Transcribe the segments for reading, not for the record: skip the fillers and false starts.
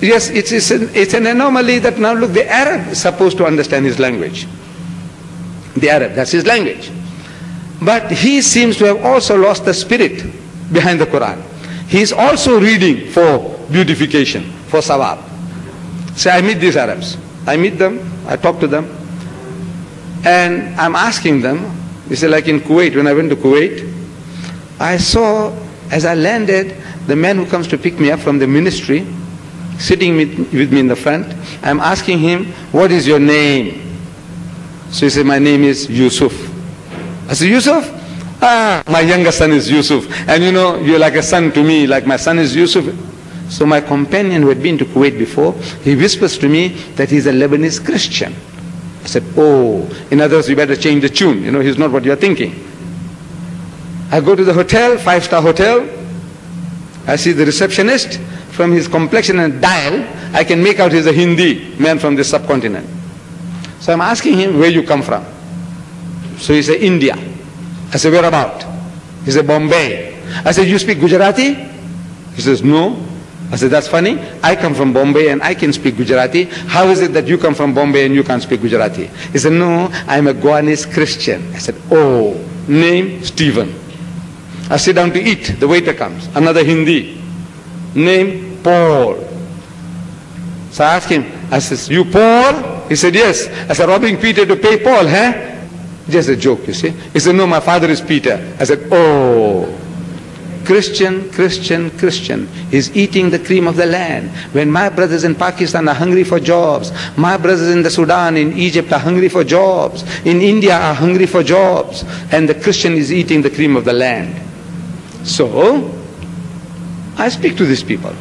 Yes, it's an anomaly that now look, the Arab is supposed to understand his language. The Arab, that's his language. But he seems to have also lost the spirit behind the Quran. He's also reading for beautification, for sawab. So I meet these Arabs. I meet them, I talk to them, and I'm asking them, you see, like in Kuwait, when I went to Kuwait, I saw, as I landed, the man who comes to pick me up from the ministry, sitting with me in the front. I'm asking him, what is your name? So he said, my name is Yusuf. I said, Yusuf? Ah, my younger son is Yusuf. And you know, you're like a son to me, like my son is Yusuf. So my companion who had been to Kuwait before, he whispers to me that he's a Lebanese Christian. I said, oh, in other words, you better change the tune. You know, he's not what you're thinking. I go to the hotel, 5-star hotel. I see the receptionist. From his complexion and dial, I can make out he's a Hindi man from the subcontinent. So I'm asking him, where you come from? So he said, India. I said, where about? He said, Bombay. I said, you speak Gujarati? He says, no. I said, that's funny. I come from Bombay and I can speak Gujarati. How is it that you come from Bombay and you can't speak Gujarati? He said, no, I'm a Goanese Christian. I said, oh, name Stephen. I sit down to eat. The waiter comes. Another Hindi. Name Paul. So I asked him, I said, you Paul? He said, yes. I said, robbing Peter to pay Paul, huh? Just a joke, you see. He said, no, my father is Peter. I said, oh. Christian, Christian, Christian. He's eating the cream of the land. When my brothers in Pakistan are hungry for jobs, my brothers in the Sudan, in Egypt are hungry for jobs, in India are hungry for jobs, and the Christian is eating the cream of the land. So, I speak to these people,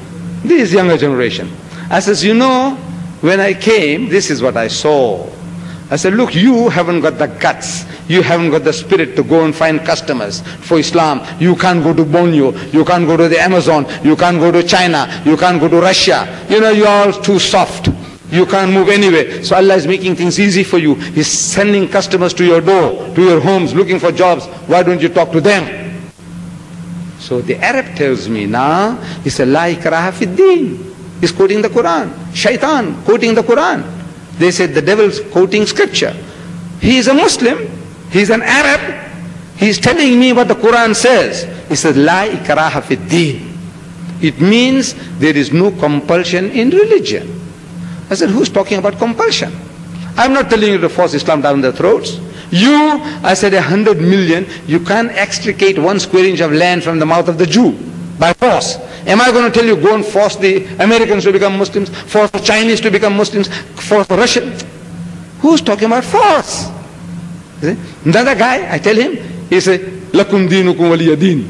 this younger generation. I says, you know, when I came, this is what I saw. I said, look, you haven't got the guts. You haven't got the spirit to go and find customers for Islam. You can't go to Borneo. You can't go to the Amazon. You can't go to China. You can't go to Russia. You know, you're all too soft. You can't move anyway. So Allah is making things easy for you. He's sending customers to your door, to your homes, looking for jobs. Why don't you talk to them? So the Arab tells me now, he said, La ikraha fi din. He's quoting the Quran. Shaitan quoting the Quran. They said the devil's quoting scripture. He is a Muslim. He's an Arab. He's telling me what the Quran says. He says, La ikraha fi din. It means there is no compulsion in religion. I said, who's talking about compulsion? I'm not telling you to force Islam down their throats. You, I said, 100 million, you can't extricate 1 square inch of land from the mouth of the Jew by force. Am I going to tell you, go and force the Americans to become Muslims, force the Chinese to become Muslims, force the Russians? Who's talking about force? Another guy, I tell him, he said, Lakum dinukum waliya din.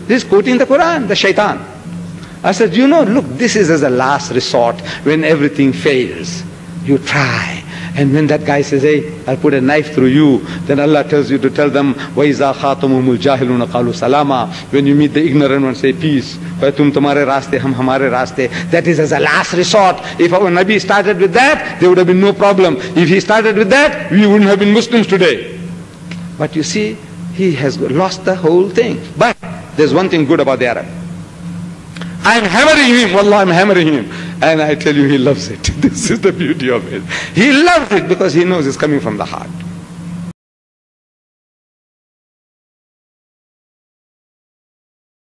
This is quoting the Quran, the Shaitan. I said, you know, look, this is as a last resort when everything fails. You try. And when that guy says, hey, I'll put a knife through you, then Allah tells you to tell them, وَإِذَا خَاطَمُهُمُ الْجَاهِلُونَ قَالُوا سَلَامًا. When you meet the ignorant one, say peace. tum tumhare raaste, hum hamare raaste. That is as a last resort. If our Nabi started with that, there would have been no problem. If he started with that, we wouldn't have been Muslims today. But you see, he has lost the whole thing. But there's one thing good about the Arab. I'm hammering him, wallah, I'm hammering him. And I tell you, he loves it. This is the beauty of it. He loves it because he knows it's coming from the heart.